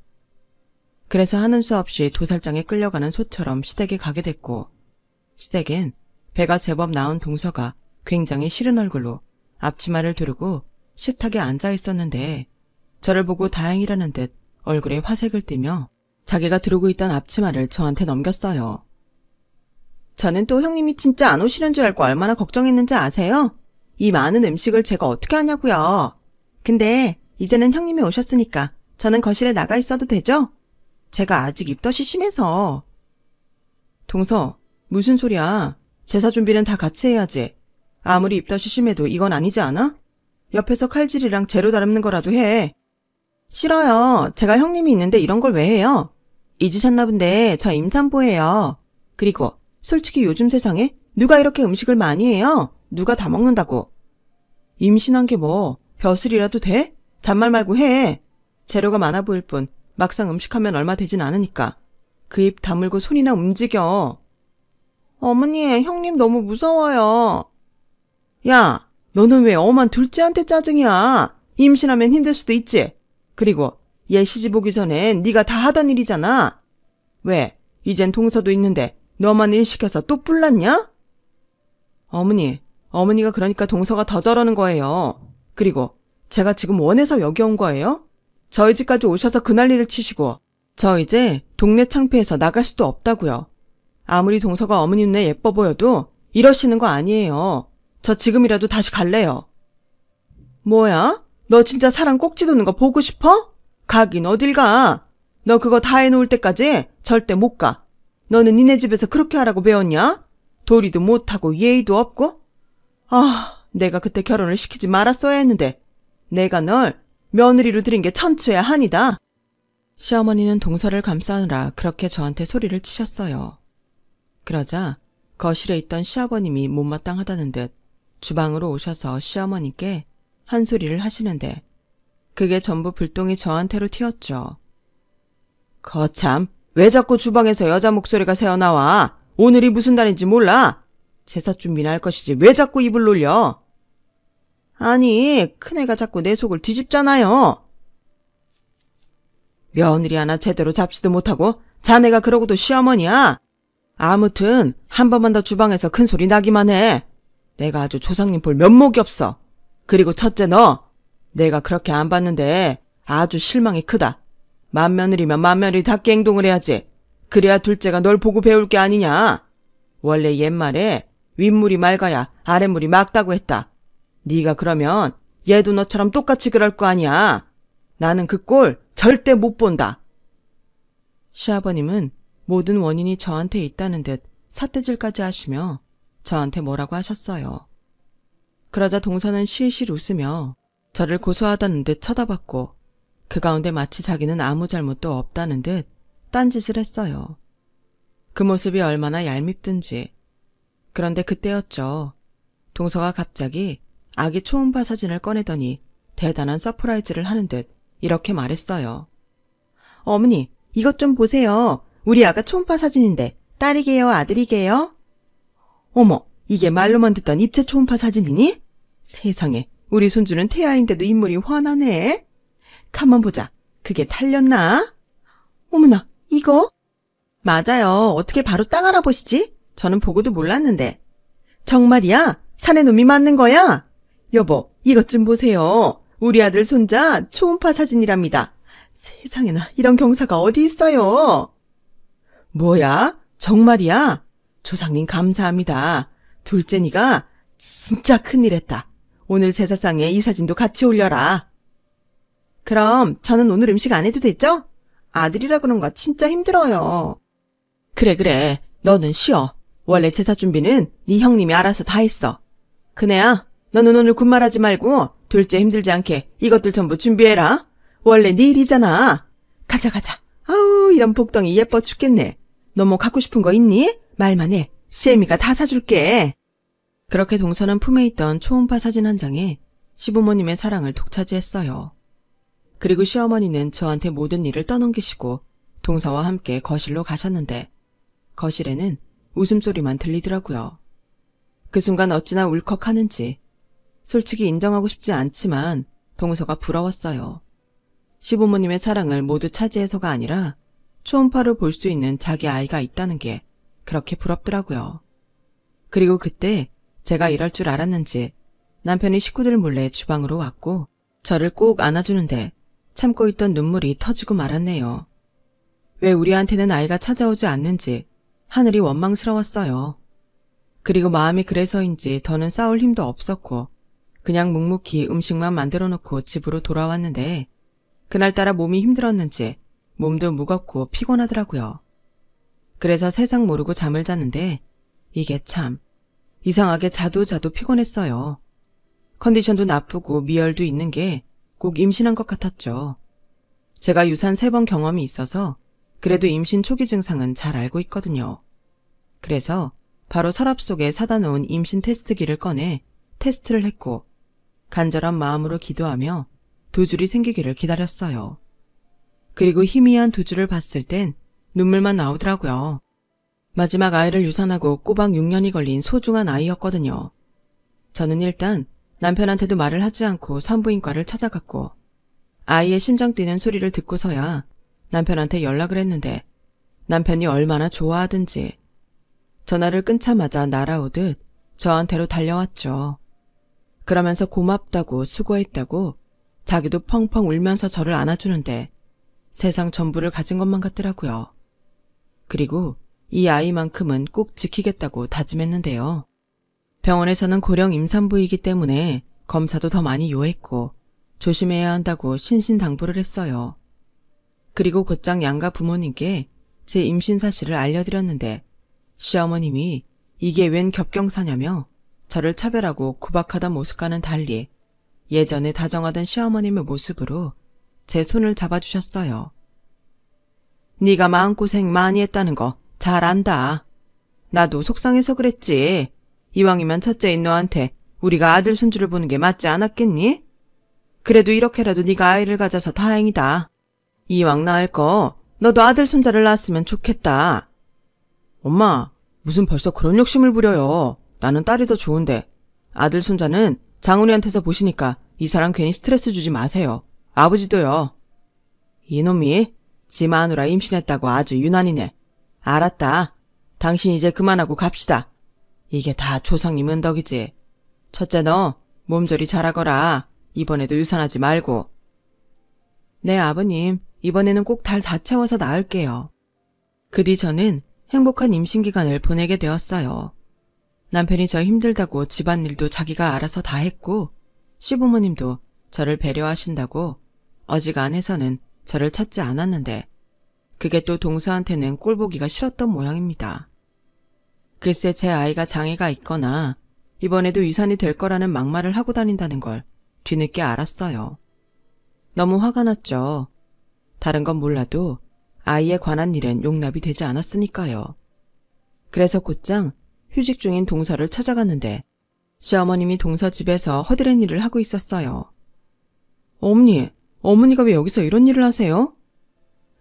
그래서 하는 수 없이 도살장에 끌려가는 소처럼 시댁에 가게 됐고 시댁엔 배가 제법 나온 동서가 굉장히 싫은 얼굴로 앞치마를 두르고 식탁에 앉아 있었는데 저를 보고 다행이라는 듯 얼굴에 화색을 띠며 자기가 두르고 있던 앞치마를 저한테 넘겼어요. 저는 또 형님이 진짜 안 오시는 줄 알고 얼마나 걱정했는지 아세요? 이 많은 음식을 제가 어떻게 하냐고요. 근데 이제는 형님이 오셨으니까 저는 거실에 나가 있어도 되죠? 제가 아직 입덧이 심해서. 동서, 무슨 소리야. 제사 준비는 다 같이 해야지. 아무리 입덧이 심해도 이건 아니지 않아? 옆에서 칼질이랑 재료 다듬는 거라도 해. 싫어요. 제가 형님이 있는데 이런 걸 왜 해요? 잊으셨나 본데 저 임산부예요. 그리고 솔직히 요즘 세상에 누가 이렇게 음식을 많이 해요? 누가 다 먹는다고. 임신한 게 뭐 벼슬이라도 돼? 잔말 말고 해. 재료가 많아 보일 뿐 막상 음식하면 얼마 되진 않으니까. 그 입 다물고 손이나 움직여. 어머니, 형님 너무 무서워요. 야, 너는 왜 엄한 둘째한테 짜증이야? 임신하면 힘들 수도 있지. 그리고 얘 시집 오기 전엔 네가 다 하던 일이잖아. 왜? 이젠 동서도 있는데 너만 일 시켜서 또 뿔났냐? 어머니가 그러니까 동서가 더 저러는 거예요. 그리고 제가 지금 원해서 여기 온 거예요? 저희 집까지 오셔서 그 난리를 치시고 저 이제 동네 창피해서 나갈 수도 없다고요. 아무리 동서가 어머니 눈에 예뻐 보여도 이러시는 거 아니에요. 저 지금이라도 다시 갈래요. 뭐야? 너 진짜 사람 꼭지 도는 거 보고 싶어? 가긴 어딜 가. 너 그거 다 해놓을 때까지 절대 못 가. 너는 니네 집에서 그렇게 하라고 배웠냐? 도리도 못하고 예의도 없고? 아, 내가 그때 결혼을 시키지 말았어야 했는데 내가 널 며느리로 들인 게 천추의 한이다. 시어머니는 동서를 감싸느라 그렇게 저한테 소리를 치셨어요. 그러자 거실에 있던 시아버님이 못마땅하다는 듯 주방으로 오셔서 시어머니께 한 소리를 하시는데 그게 전부 불똥이 저한테로 튀었죠. 거참, 왜 자꾸 주방에서 여자 목소리가 새어나와? 오늘이 무슨 날인지 몰라? 제사 준비나 할 것이지 왜 자꾸 입을 놀려? 아니, 큰애가 자꾸 내 속을 뒤집잖아요. 며느리 하나 제대로 잡지도 못하고 자네가 그러고도 시어머니야? 아무튼 한 번만 더 주방에서 큰 소리 나기만 해. 내가 아주 조상님 볼 면목이 없어. 그리고 첫째 너, 내가 그렇게 안 봤는데 아주 실망이 크다. 맏며느리면 맏며느리답게 행동을 해야지. 그래야 둘째가 널 보고 배울 게 아니냐. 원래 옛말에 윗물이 맑아야 아랫물이 맑다고 했다. 네가 그러면 얘도 너처럼 똑같이 그럴 거 아니야. 나는 그 꼴 절대 못 본다. 시아버님은 모든 원인이 저한테 있다는 듯 삿대질까지 하시며 저한테 뭐라고 하셨어요. 그러자 동서는 실실 웃으며 저를 고소하다는 듯 쳐다봤고 그 가운데 마치 자기는 아무 잘못도 없다는 듯 딴짓을 했어요. 그 모습이 얼마나 얄밉든지. 그런데 그때였죠. 동서가 갑자기 아기 초음파 사진을 꺼내더니 대단한 서프라이즈를 하는 듯 이렇게 말했어요. 어머니, 이것 좀 보세요. 우리 아가 초음파 사진인데 딸이게요, 아들이게요? 어머, 이게 말로만 듣던 입체 초음파 사진이니? 세상에, 우리 손주는 태아인데도 인물이 환하네. 가만 보자. 그게 탈렸나? 어머나, 이거? 맞아요. 어떻게 바로 땅 알아보시지? 저는 보고도 몰랐는데. 정말이야? 사내 놈이 맞는 거야? 여보, 이것 좀 보세요. 우리 아들 손자 초음파 사진이랍니다. 세상에나 이런 경사가 어디 있어요? 뭐야? 정말이야? 조상님 감사합니다. 둘째니가 진짜 큰일 했다. 오늘 제사상에 이 사진도 같이 올려라. 그럼 저는 오늘 음식 안 해도 되죠? 아들이라 그런가 진짜 힘들어요. 그래. 너는 쉬어. 원래 제사 준비는 네 형님이 알아서 다 했어. 그네야, 너는 오늘 군말하지 말고 둘째 힘들지 않게 이것들 전부 준비해라. 원래 네 일이잖아. 가자. 아우, 이런 복덩이 예뻐 죽겠네. 너 뭐 갖고 싶은 거 있니? 말만 해. 시애미가 다 사줄게. 그렇게 동서는 품에 있던 초음파 사진 한 장에 시부모님의 사랑을 독차지했어요. 그리고 시어머니는 저한테 모든 일을 떠넘기시고 동서와 함께 거실로 가셨는데 거실에는 웃음소리만 들리더라고요. 그 순간 어찌나 울컥하는지 솔직히 인정하고 싶지 않지만 동서가 부러웠어요. 시부모님의 사랑을 모두 차지해서가 아니라 초음파를 볼 수 있는 자기 아이가 있다는 게 그렇게 부럽더라고요. 그리고 그때 제가 이럴 줄 알았는지 남편이 식구들 몰래 주방으로 왔고 저를 꼭 안아주는데 참고 있던 눈물이 터지고 말았네요. 왜 우리한테는 아이가 찾아오지 않는지 하늘이 원망스러웠어요. 그리고 마음이 그래서인지 더는 싸울 힘도 없었고 그냥 묵묵히 음식만 만들어 놓고 집으로 돌아왔는데 그날따라 몸이 힘들었는지 몸도 무겁고 피곤하더라고요. 그래서 세상 모르고 잠을 잤는데 이게 참 이상하게 자도 피곤했어요. 컨디션도 나쁘고 미열도 있는 게 꼭 임신한 것 같았죠. 제가 유산 3번 경험이 있어서 그래도 임신 초기 증상은 잘 알고 있거든요. 그래서 바로 서랍 속에 사다 놓은 임신 테스트기를 꺼내 테스트를 했고 간절한 마음으로 기도하며 2줄이 생기기를 기다렸어요. 그리고 희미한 2줄을 봤을 땐 눈물만 나오더라고요. 마지막 아이를 유산하고 꼬박 6년이 걸린 소중한 아이였거든요. 저는 일단 남편한테도 말을 하지 않고 산부인과를 찾아갔고 아이의 심장 뛰는 소리를 듣고서야 남편한테 연락을 했는데 남편이 얼마나 좋아하든지 전화를 끊자마자 날아오듯 저한테로 달려왔죠. 그러면서 고맙다고 수고했다고 자기도 펑펑 울면서 저를 안아주는데 세상 전부를 가진 것만 같더라고요. 그리고 이 아이만큼은 꼭 지키겠다고 다짐했는데요. 병원에서는 고령 임산부이기 때문에 검사도 더 많이 요했고 조심해야 한다고 신신당부를 했어요. 그리고 곧장 양가 부모님께 제 임신 사실을 알려드렸는데 시어머님이 이게 웬 겹경사냐며 저를 차별하고 구박하던 모습과는 달리 예전에 다정하던 시어머님의 모습으로 제 손을 잡아주셨어요. 네가 마음고생 많이 했다는 거 잘 안다. 나도 속상해서 그랬지. 이왕이면 첫째인 너한테 우리가 아들 손주를 보는 게 맞지 않았겠니? 그래도 이렇게라도 네가 아이를 가져서 다행이다. 이왕 낳을 거 너도 아들 손자를 낳았으면 좋겠다. 엄마, 무슨 벌써 그런 욕심을 부려요. 나는 딸이 더 좋은데. 아들 손자는 장훈이한테서 보시니까 이 사람 괜히 스트레스 주지 마세요. 아버지도요. 이놈이 지 마누라 임신했다고 아주 유난이네. 알았다. 당신 이제 그만하고 갑시다. 이게 다 조상님 은덕이지. 첫째 너 몸조리 잘하거라. 이번에도 유산하지 말고. 네 아버님, 이번에는 꼭 달 다 채워서 낳을게요. 그 뒤 저는 행복한 임신기간을 보내게 되었어요. 남편이 저 힘들다고 집안일도 자기가 알아서 다 했고 시부모님도 저를 배려하신다고 어지간해서는 저를 찾지 않았는데 그게 또 동서한테는 꼴보기가 싫었던 모양입니다. 글쎄 제 아이가 장애가 있거나 이번에도 유산이 될 거라는 막말을 하고 다닌다는 걸 뒤늦게 알았어요. 너무 화가 났죠. 다른 건 몰라도 아이에 관한 일엔 용납이 되지 않았으니까요. 그래서 곧장 휴직 중인 동서를 찾아갔는데 시어머님이 동서 집에서 허드렛 일을 하고 있었어요. 어머니가 왜 여기서 이런 일을 하세요?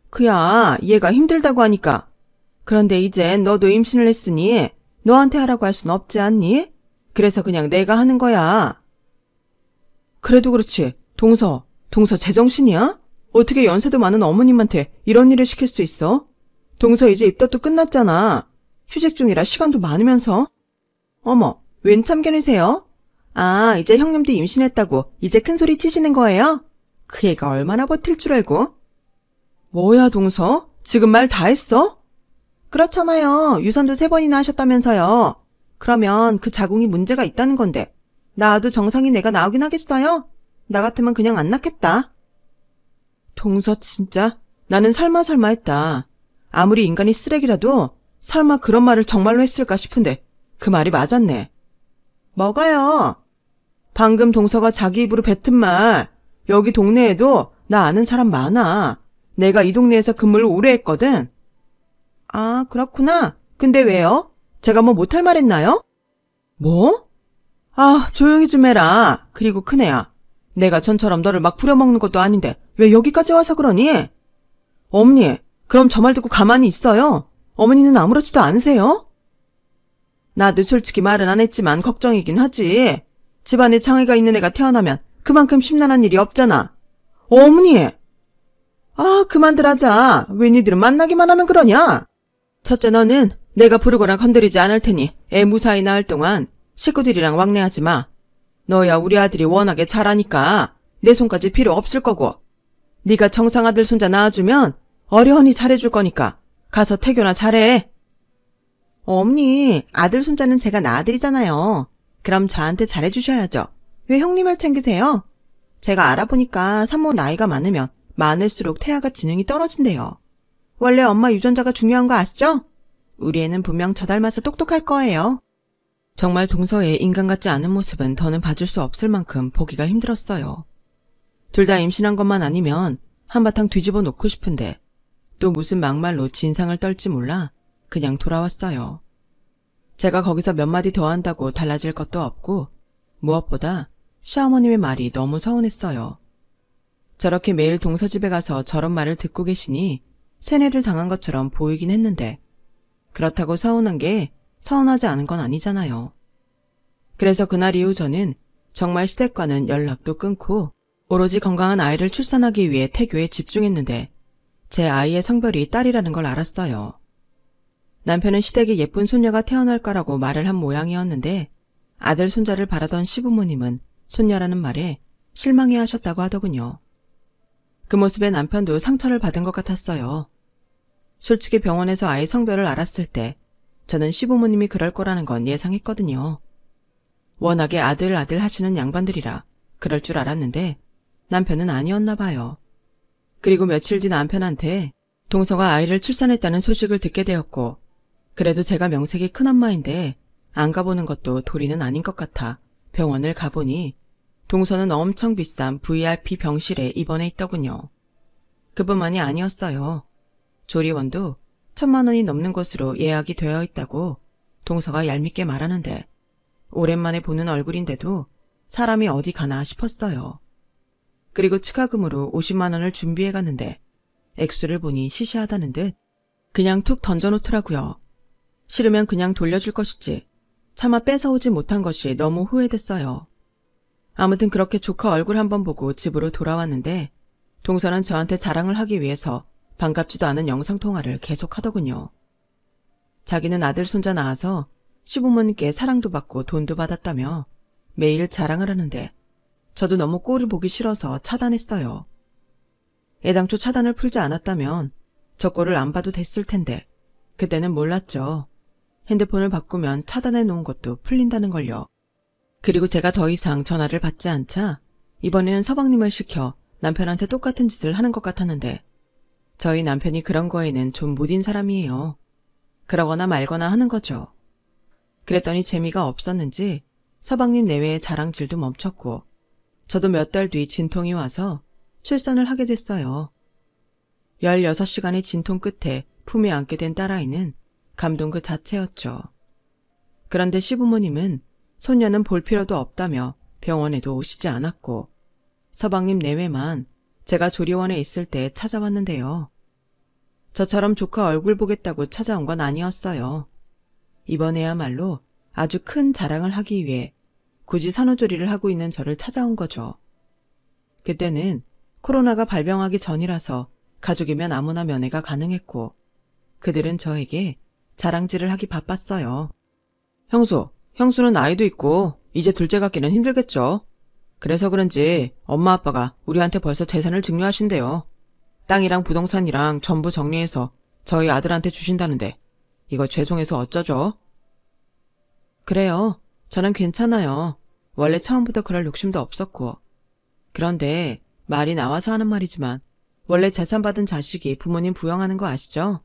그야 얘가 힘들다고 하니까. 그런데 이제 너도 임신을 했으니 너한테 하라고 할 순 없지 않니? 그래서 그냥 내가 하는 거야. 그래도 그렇지. 동서 제정신이야? 어떻게 연세도 많은 어머님한테 이런 일을 시킬 수 있어? 동서 이제 입덧도 끝났잖아. 휴직 중이라 시간도 많으면서. 어머, 웬 참견이세요? 아, 이제 형님도 임신했다고 이제 큰소리 치시는 거예요? 그 애가 얼마나 버틸 줄 알고? 뭐야, 동서? 지금 말 다 했어? 그렇잖아요. 유산도 3번이나 하셨다면서요. 그러면 그 자궁이 문제가 있다는 건데 낳아도 정상인 애가 나오긴 하겠어요? 나 같으면 그냥 안 낳겠다. 동서 진짜 나는 설마 했다. 아무리 인간이 쓰레기라도 설마 그런 말을 정말로 했을까 싶은데 그 말이 맞았네. 뭐가요? 방금 동서가 자기 입으로 뱉은 말. 여기 동네에도 나 아는 사람 많아. 내가 이 동네에서 근무를 오래 했거든. 아, 그렇구나. 근데 왜요? 제가 뭐 못할 말 했나요? 뭐? 아, 조용히 좀 해라. 그리고 큰애야. 내가 전처럼 너를 막 부려먹는 것도 아닌데 왜 여기까지 와서 그러니? 어머니, 그럼 저 말 듣고 가만히 있어요? 어머니는 아무렇지도 않으세요? 나도 솔직히 말은 안 했지만 걱정이긴 하지. 집안에 장애가 있는 애가 태어나면 그만큼 심란한 일이 없잖아. 어머니! 아, 그만들 하자. 왜 니들은 만나기만 하면 그러냐? 첫째, 너는 내가 부르거나 건드리지 않을 테니 애 무사히 낳을 동안 식구들이랑 왕래하지 마. 너야 우리 아들이 워낙에 잘하니까 내 손까지 필요 없을 거고. 네가 정상 아들 손자 낳아주면 어련히 잘해줄 거니까 가서 태교나 잘해. 어머니, 아들 손자는 제가 낳아드리잖아요. 그럼 저한테 잘해주셔야죠. 왜 형님을 챙기세요? 제가 알아보니까 산모 나이가 많으면 많을수록 태아가 지능이 떨어진대요. 원래 엄마 유전자가 중요한 거 아시죠? 우리 애는 분명 저 닮아서 똑똑할 거예요. 정말 동서의 인간 같지 않은 모습은 더는 봐줄 수 없을 만큼 보기가 힘들었어요. 둘 다 임신한 것만 아니면 한바탕 뒤집어 놓고 싶은데 또 무슨 막말로 진상을 떨지 몰라 그냥 돌아왔어요. 제가 거기서 몇 마디 더 한다고 달라질 것도 없고 무엇보다 시어머님의 말이 너무 서운했어요. 저렇게 매일 동서 집에 가서 저런 말을 듣고 계시니 세뇌를 당한 것처럼 보이긴 했는데 그렇다고 서운한 게 서운하지 않은 건 아니잖아요. 그래서 그날 이후 저는 정말 시댁과는 연락도 끊고 오로지 건강한 아이를 출산하기 위해 태교에 집중했는데 제 아이의 성별이 딸이라는 걸 알았어요. 남편은 시댁에 예쁜 손녀가 태어날 거라고 말을 한 모양이었는데 아들 손자를 바라던 시부모님은 손녀라는 말에 실망해 하셨다고 하더군요. 그 모습에 남편도 상처를 받은 것 같았어요. 솔직히 병원에서 아이 성별을 알았을 때 저는 시부모님이 그럴 거라는 건 예상했거든요. 워낙에 아들 하시는 양반들이라 그럴 줄 알았는데 남편은 아니었나 봐요. 그리고 며칠 뒤 남편한테 동서가 아이를 출산했다는 소식을 듣게 되었고 그래도 제가 명색이 큰엄마인데 안 가보는 것도 도리는 아닌 것 같아 병원을 가보니 동서는 엄청 비싼 VIP 병실에 입원해 있더군요. 그뿐만이 아니었어요. 조리원도 1,000만 원이 넘는 곳으로 예약이 되어 있다고 동서가 얄밉게 말하는데 오랜만에 보는 얼굴인데도 사람이 어디 가나 싶었어요. 그리고 추가금으로 50만 원을 준비해 갔는데 액수를 보니 시시하다는 듯 그냥 툭 던져놓더라고요. 싫으면 그냥 돌려줄 것이지 차마 뺏어오지 못한 것이 너무 후회됐어요. 아무튼 그렇게 조카 얼굴 한번 보고 집으로 돌아왔는데 동서는 저한테 자랑을 하기 위해서 반갑지도 않은 영상통화를 계속하더군요. 자기는 아들 손자 낳아서 시부모님께 사랑도 받고 돈도 받았다며 매일 자랑을 하는데 저도 너무 꼴을 보기 싫어서 차단했어요. 애당초 차단을 풀지 않았다면 저 꼴을 안 봐도 됐을 텐데 그때는 몰랐죠. 핸드폰을 바꾸면 차단해 놓은 것도 풀린다는 걸요. 그리고 제가 더 이상 전화를 받지 않자 이번에는 서방님을 시켜 남편한테 똑같은 짓을 하는 것 같았는데 저희 남편이 그런 거에는 좀 무딘 사람이에요. 그러거나 말거나 하는 거죠. 그랬더니 재미가 없었는지 서방님 내외의 자랑질도 멈췄고 저도 몇 달 뒤 진통이 와서 출산을 하게 됐어요. 16시간의 진통 끝에 품에 안게 된 딸아이는 감동 그 자체였죠. 그런데 시부모님은 손녀는 볼 필요도 없다며 병원에도 오시지 않았고 서방님 내외만 제가 조리원에 있을 때 찾아왔는데요. 저처럼 조카 얼굴 보겠다고 찾아온 건 아니었어요. 이번에야말로 아주 큰 자랑을 하기 위해 굳이 산후조리를 하고 있는 저를 찾아온 거죠. 그때는 코로나가 발병하기 전이라서 가족이면 아무나 면회가 가능했고 그들은 저에게 자랑질을 하기 바빴어요. 형수는 아이도 있고 이제 둘째 갖기는 힘들겠죠. 그래서 그런지 엄마 아빠가 우리한테 벌써 재산을 증여하신대요. 땅이랑 부동산이랑 전부 정리해서 저희 아들한테 주신다는데 이거 죄송해서 어쩌죠? 그래요. 저는 괜찮아요. 원래 처음부터 그럴 욕심도 없었고. 그런데 말이 나와서 하는 말이지만 원래 재산 받은 자식이 부모님 부양하는 거 아시죠?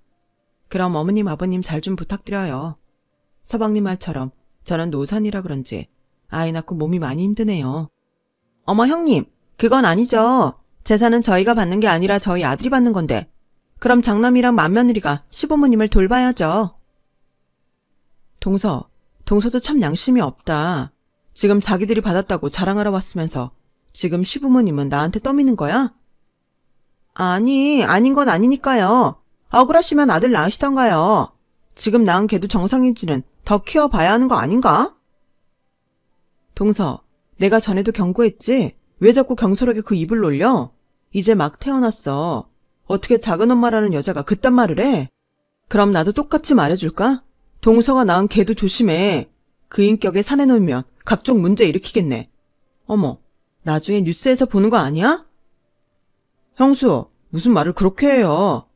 그럼 어머님 아버님 잘 좀 부탁드려요. 서방님 말처럼 저는 노산이라 그런지 아이 낳고 몸이 많이 힘드네요. 어머 형님, 그건 아니죠. 재산은 저희가 받는 게 아니라 저희 아들이 받는 건데 그럼 장남이랑 맏며느리가 시부모님을 돌봐야죠. 동서도 참 양심이 없다. 지금 자기들이 받았다고 자랑하러 왔으면서 지금 시부모님은 나한테 떠미는 거야? 아닌 건 아니니까요. 억울하시면 아들 낳으시던가요. 지금 낳은 걔도 정상인지는 더 키워봐야 하는 거 아닌가? 동서, 내가 전에도 경고했지? 왜 자꾸 경솔하게 그 입을 놀려? 이제 막 태어났어. 어떻게 작은 엄마라는 여자가 그딴 말을 해? 그럼 나도 똑같이 말해줄까? 동서가 낳은 걔도 조심해. 그 인격에 산에 놓으면 각종 문제 일으키겠네. 어머, 나중에 뉴스에서 보는 거 아니야? 형수, 무슨 말을 그렇게 해요?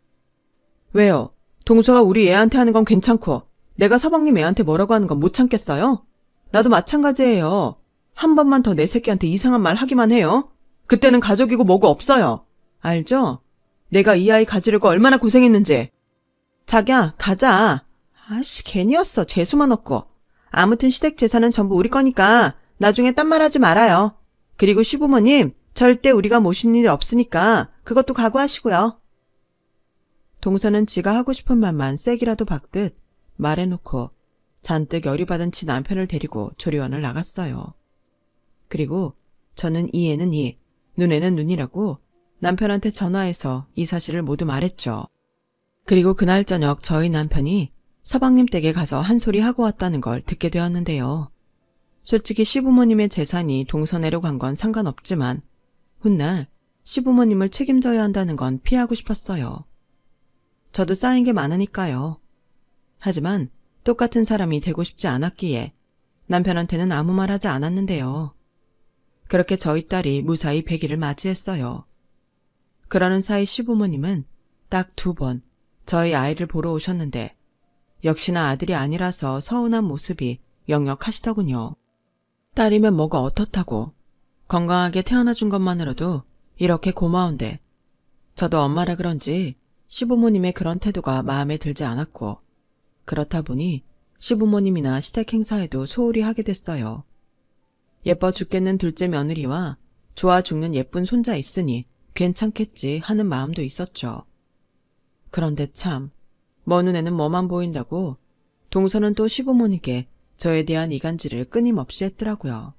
왜요? 동서가 우리 애한테 하는 건 괜찮고 내가 서방님 애한테 뭐라고 하는 건 못 참겠어요? 나도 마찬가지예요. 한 번만 더 내 새끼한테 이상한 말 하기만 해요. 그때는 가족이고 뭐고 없어요. 알죠? 내가 이 아이 가지려고 얼마나 고생했는지. 자기야, 가자. 아씨, 괜히였어. 재수만 없고. 아무튼 시댁 재산은 전부 우리 거니까 나중에 딴 말 하지 말아요. 그리고 시부모님, 절대 우리가 모신 일이 없으니까 그것도 각오하시고요. 동서는 지가 하고 싶은 말만 쐐기라도 박듯 말해놓고 잔뜩 열이 받은 치 남편을 데리고 조리원을 나갔어요. 그리고 저는 이에는 이, 눈에는 눈이라고 남편한테 전화해서 이 사실을 모두 말했죠. 그리고 그날 저녁 저희 남편이 서방님 댁에 가서 한 소리 하고 왔다는 걸 듣게 되었는데요. 솔직히 시부모님의 재산이 동서내로 간 건 상관없지만 훗날 시부모님을 책임져야 한다는 건 피하고 싶었어요. 저도 쌓인 게 많으니까요. 하지만 똑같은 사람이 되고 싶지 않았기에 남편한테는 아무 말 하지 않았는데요. 그렇게 저희 딸이 무사히 100일을 맞이했어요. 그러는 사이 시부모님은 딱 2번 저희 아이를 보러 오셨는데 역시나 아들이 아니라서 서운한 모습이 역력하시더군요. 딸이면 뭐가 어떻다고. 건강하게 태어나준 것만으로도 이렇게 고마운데 저도 엄마라 그런지 시부모님의 그런 태도가 마음에 들지 않았고 그렇다 보니 시부모님이나 시댁 행사에도 소홀히 하게 됐어요. 예뻐 죽겠는 둘째 며느리와 좋아 죽는 예쁜 손자 있으니 괜찮겠지 하는 마음도 있었죠. 그런데 참, 먼 눈에는 뭐만 보인다고 동서는 또 시부모님께 저에 대한 이간질을 끊임없이 했더라고요.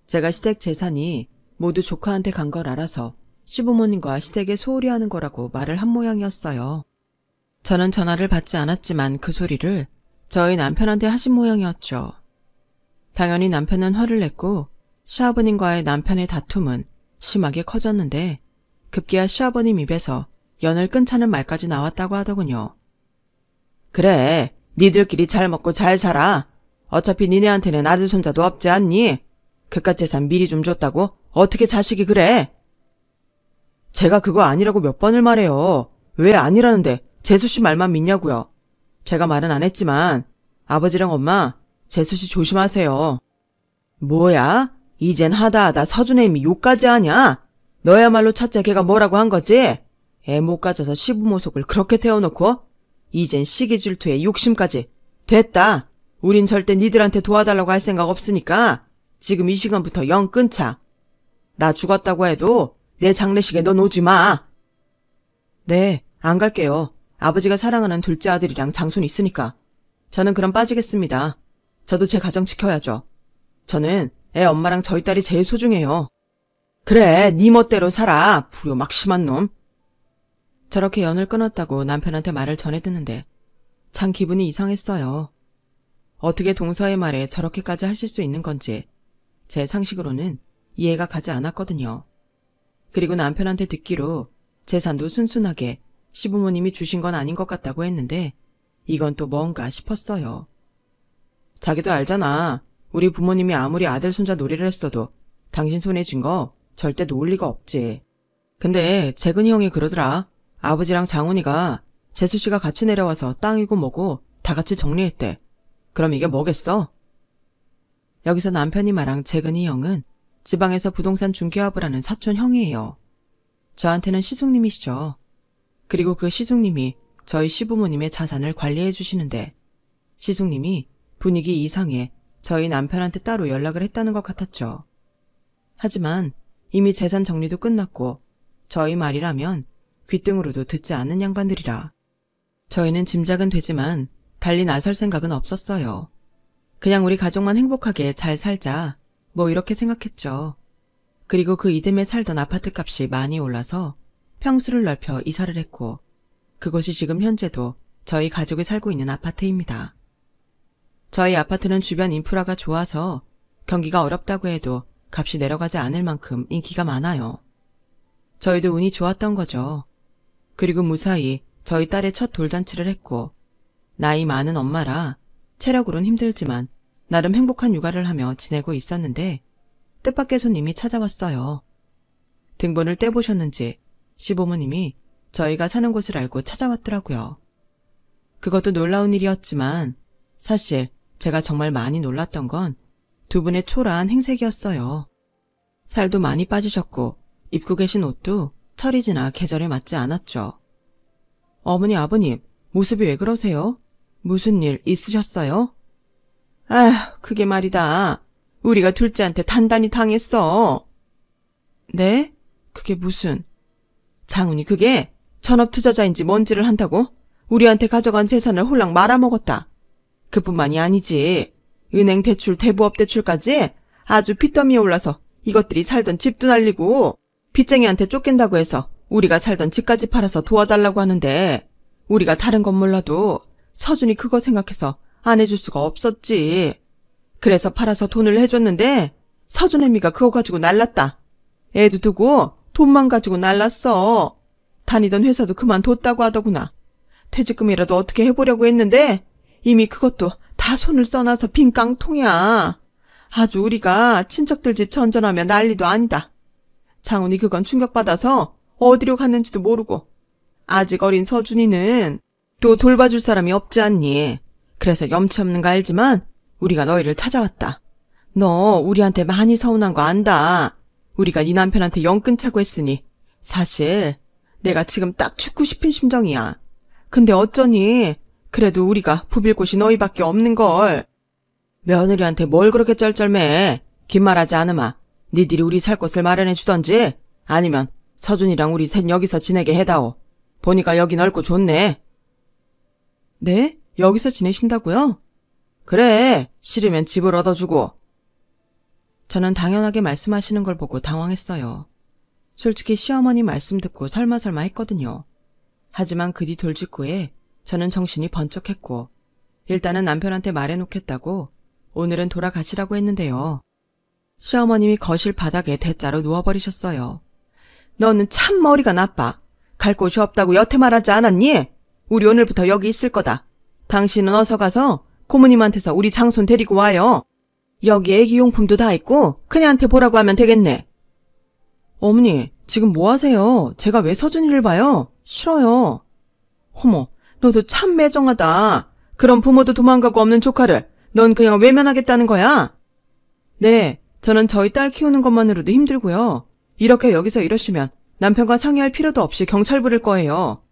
제가 시댁 재산이 모두 조카한테 간 걸 알아서 시부모님과 시댁에 소홀히 하는 거라고 말을 한 모양이었어요. 저는 전화를 받지 않았지만 그 소리를 저희 남편한테 하신 모양이었죠. 당연히 남편은 화를 냈고 시아버님과의 남편의 다툼은 심하게 커졌는데 급기야 시아버님 입에서 연을 끊자는 말까지 나왔다고 하더군요. 그래, 니들끼리 잘 먹고 잘 살아. 어차피 니네한테는 아들 손자도 없지 않니? 그깟 재산 미리 좀 줬다고? 어떻게 자식이 그래? 제가 그거 아니라고 몇 번을 말해요. 왜 아니라는데 재수씨 말만 믿냐고요. 제가 말은 안 했지만 아버지랑 엄마 재수씨 조심하세요. 뭐야? 이젠 하다하다 서준의 이미 욕까지 하냐? 너야말로 첫째 걔가 뭐라고 한 거지? 애 못 가져서 시부모 속을 그렇게 태워놓고 이젠 시기 질투에 욕심까지. 됐다. 우린 절대 니들한테 도와달라고 할 생각 없으니까 지금 이 시간부터 영 끊자. 나 죽었다고 해도 내 장례식에 넌 오지 마. 네, 안 갈게요. 아버지가 사랑하는 둘째 아들이랑 장손 있으니까. 저는 그럼 빠지겠습니다. 저도 제 가정 지켜야죠. 저는 애 엄마랑 저희 딸이 제일 소중해요. 그래, 네 멋대로 살아. 불효 막심한 놈. 저렇게 연을 끊었다고 남편한테 말을 전해 듣는데 참 기분이 이상했어요. 어떻게 동서의 말에 저렇게까지 하실 수 있는 건지 제 상식으로는 이해가 가지 않았거든요. 그리고 남편한테 듣기로 재산도 순순하게 시부모님이 주신 건 아닌 것 같다고 했는데 이건 또 뭔가 싶었어요. 자기도 알잖아. 우리 부모님이 아무리 아들 손자 놀이를 했어도 당신 손에 쥔 거 절대 놓을 리가 없지. 근데 재근이 형이 그러더라. 아버지랑 장훈이가 재수씨가 같이 내려와서 땅이고 뭐고 다 같이 정리했대. 그럼 이게 뭐겠어? 여기서 남편이 말한 재근이 형은 지방에서 부동산 중개업을 하는 사촌 형이에요. 저한테는 시숙님이시죠. 그리고 그 시숙님이 저희 시부모님의 자산을 관리해 주시는데 시숙님이 분위기 이상해 저희 남편한테 따로 연락을 했다는 것 같았죠. 하지만 이미 재산 정리도 끝났고 저희 말이라면 귓등으로도 듣지 않는 양반들이라 저희는 짐작은 되지만 달리 나설 생각은 없었어요. 그냥 우리 가족만 행복하게 잘 살자 뭐 이렇게 생각했죠. 그리고 그 이듬해 살던 아파트 값이 많이 올라서 평수를 넓혀 이사를 했고 그곳이 지금 현재도 저희 가족이 살고 있는 아파트입니다. 저희 아파트는 주변 인프라가 좋아서 경기가 어렵다고 해도 값이 내려가지 않을 만큼 인기가 많아요. 저희도 운이 좋았던 거죠. 그리고 무사히 저희 딸의 첫 돌잔치를 했고 나이 많은 엄마라 체력으론 힘들지만 나름 행복한 육아를 하며 지내고 있었는데 뜻밖의 손님이 찾아왔어요. 등본을 떼보셨는지 시부모님이 저희가 사는 곳을 알고 찾아왔더라고요. 그것도 놀라운 일이었지만 사실 제가 정말 많이 놀랐던 건 두 분의 초라한 행색이었어요. 살도 많이 빠지셨고 입고 계신 옷도 철이 지나 계절에 맞지 않았죠. 어머니 아버님 모습이 왜 그러세요? 무슨 일 있으셨어요? 그게 말이다. 우리가 둘째한테 단단히 당했어. 네? 그게 무슨... 장훈이 그게 전업투자자인지 뭔지를 한다고 우리한테 가져간 재산을 홀랑 말아먹었다. 그뿐만이 아니지. 은행 대출, 대부업 대출까지 아주 빚더미에 올라서 이것들이 살던 집도 날리고 빚쟁이한테 쫓긴다고 해서 우리가 살던 집까지 팔아서 도와달라고 하는데 우리가 다른 건 몰라도 서준이 그거 생각해서 안 해줄 수가 없었지. 그래서 팔아서 돈을 해줬는데 서준 애미가 그거 가지고 날랐다. 애도 두고 돈만 가지고 날랐어. 다니던 회사도 그만뒀다고 하더구나. 퇴직금이라도 어떻게 해보려고 했는데 이미 그것도 다 손을 써놔서 빈 깡통이야. 아주 우리가 친척들 집 전전하며 난리도 아니다. 장훈이 그건 충격받아서 어디로 갔는지도 모르고 아직 어린 서준이는 또 돌봐줄 사람이 없지 않니. 그래서 염치 없는 거 알지만 우리가 너희를 찾아왔다. 너 우리한테 많이 서운한 거 안다. 우리가 네 남편한테 영 끊자고 했으니 사실 내가 지금 딱 죽고 싶은 심정이야. 근데 어쩌니 그래도 우리가 부빌 곳이 너희밖에 없는걸. 며느리한테 뭘 그렇게 쩔쩔매. 긴 말하지 않으마. 니들이 우리 살 곳을 마련해 주던지 아니면 서준이랑 우리 셋 여기서 지내게 해다오. 보니까 여기 넓고 좋네. 네? 여기서 지내신다고요? 그래. 싫으면 집을 얻어주고. 저는 당연하게 말씀하시는 걸 보고 당황했어요. 솔직히 시어머니 말씀 듣고 설마설마 했거든요. 하지만 그 뒤 돌직구에 저는 정신이 번쩍했고 일단은 남편한테 말해놓겠다고 오늘은 돌아가시라고 했는데요. 시어머님이 거실 바닥에 대자로 누워버리셨어요. 너는 참 머리가 나빠. 갈 곳이 없다고 여태 말하지 않았니? 우리 오늘부터 여기 있을 거다. 당신은 어서 가서 고모님한테서 우리 장손 데리고 와요. 여기 애기 용품도 다 있고 그녀한테 보라고 하면 되겠네. 어머니, 지금 뭐 하세요? 제가 왜 서준이를 봐요? 싫어요. 어머, 너도 참 매정하다. 그런 부모도 도망가고 없는 조카를 넌 그냥 외면하겠다는 거야? 네, 저는 저희 딸 키우는 것만으로도 힘들고요. 이렇게 여기서 이러시면 남편과 상의할 필요도 없이 경찰 부를 거예요.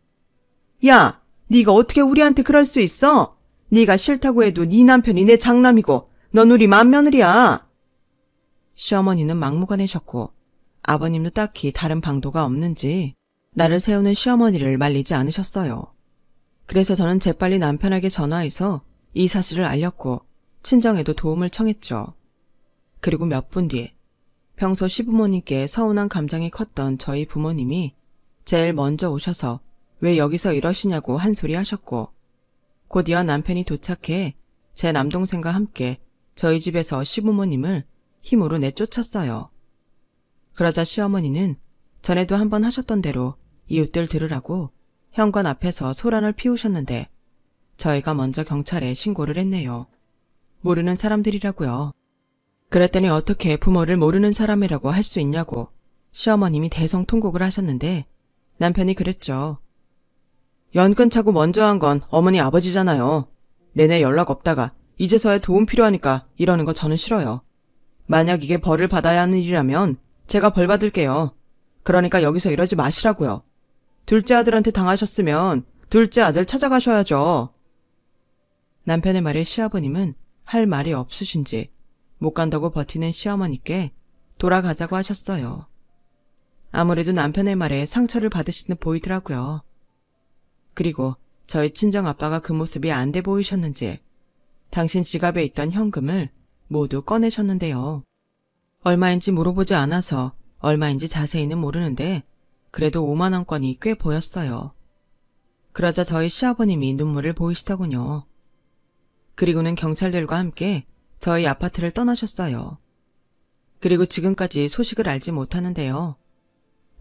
야, 네가 어떻게 우리한테 그럴 수 있어? 네가 싫다고 해도 네 남편이 내 장남이고 넌 우리 맏며느리야. 시어머니는 막무가내셨고 아버님도 딱히 다른 방도가 없는지 나를 세우는 시어머니를 말리지 않으셨어요. 그래서 저는 재빨리 남편에게 전화해서 이 사실을 알렸고 친정에도 도움을 청했죠. 그리고 몇 분 뒤 평소 시부모님께 서운한 감정이 컸던 저희 부모님이 제일 먼저 오셔서 왜 여기서 이러시냐고 한 소리 하셨고, 곧이어 남편이 도착해 제 남동생과 함께 저희 집에서 시부모님을 힘으로 내쫓았어요. 그러자 시어머니는 전에도 한번 하셨던 대로 이웃들 들으라고 현관 앞에서 소란을 피우셨는데 저희가 먼저 경찰에 신고를 했네요. 모르는 사람들이라고요. 그랬더니 어떻게 부모를 모르는 사람이라고 할 수 있냐고 시어머님이 대성통곡을 하셨는데 남편이 그랬죠. 연근 차고 먼저 한 건 어머니 아버지잖아요. 내내 연락 없다가 이제서야 도움 필요하니까 이러는 거 저는 싫어요. 만약 이게 벌을 받아야 하는 일이라면 제가 벌 받을게요. 그러니까 여기서 이러지 마시라고요. 둘째 아들한테 당하셨으면 둘째 아들 찾아가셔야죠. 남편의 말에 시아버님은 할 말이 없으신지 못 간다고 버티는 시어머니께 돌아가자고 하셨어요. 아무래도 남편의 말에 상처를 받으시는 보이더라고요. 그리고 저희 친정아빠가 그 모습이 안 돼 보이셨는지 당신 지갑에 있던 현금을 모두 꺼내셨는데요. 얼마인지 물어보지 않아서 얼마인지 자세히는 모르는데 그래도 5만 원권이 꽤 보였어요. 그러자 저희 시아버님이 눈물을 보이시더군요. 그리고는 경찰들과 함께 저희 아파트를 떠나셨어요. 그리고 지금까지 소식을 알지 못하는데요.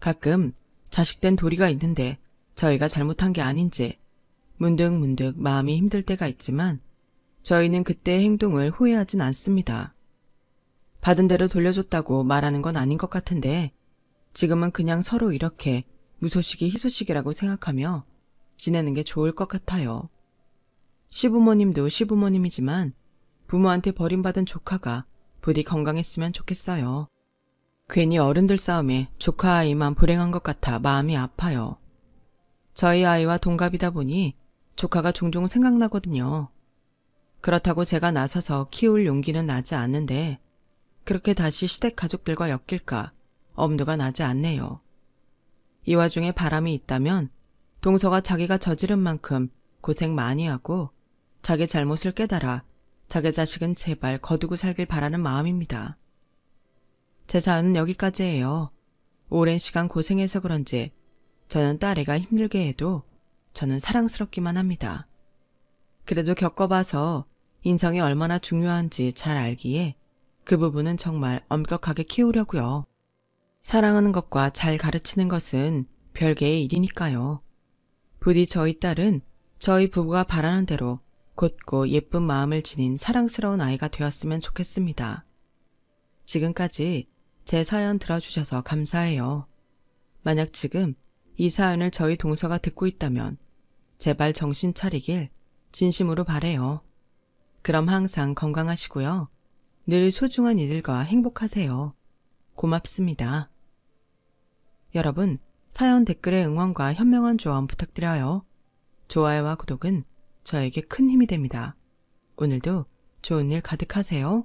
가끔 자식된 도리가 있는데 저희가 잘못한 게 아닌지 문득문득 마음이 힘들 때가 있지만 저희는 그때의 행동을 후회하진 않습니다. 받은 대로 돌려줬다고 말하는 건 아닌 것 같은데 지금은 그냥 서로 이렇게 무소식이 희소식이라고 생각하며 지내는 게 좋을 것 같아요. 시부모님도 시부모님이지만 부모한테 버림받은 조카가 부디 건강했으면 좋겠어요. 괜히 어른들 싸움에 조카 아이만 불행한 것 같아 마음이 아파요. 저희 아이와 동갑이다 보니 조카가 종종 생각나거든요. 그렇다고 제가 나서서 키울 용기는 나지 않는데 그렇게 다시 시댁 가족들과 엮일까 엄두가 나지 않네요. 이 와중에 바람이 있다면 동서가 자기가 저지른 만큼 고생 많이 하고 자기 잘못을 깨달아 자기 자식은 제발 거두고 살길 바라는 마음입니다. 제 사연은 여기까지예요. 오랜 시간 고생해서 그런지 저는 딸애가 힘들게 해도 저는 사랑스럽기만 합니다. 그래도 겪어봐서 인성이 얼마나 중요한지 잘 알기에 그 부분은 정말 엄격하게 키우려고요. 사랑하는 것과 잘 가르치는 것은 별개의 일이니까요. 부디 저희 딸은 저희 부부가 바라는 대로 곧고 예쁜 마음을 지닌 사랑스러운 아이가 되었으면 좋겠습니다. 지금까지 제 사연 들어주셔서 감사해요. 만약 지금 이 사연을 저희 동서가 듣고 있다면 제발 정신 차리길 진심으로 바래요. 그럼 항상 건강하시고요. 늘 소중한 이들과 행복하세요. 고맙습니다. 여러분, 사연 댓글에 응원과 현명한 조언 부탁드려요. 좋아요와 구독은 저에게 큰 힘이 됩니다. 오늘도 좋은 일 가득하세요.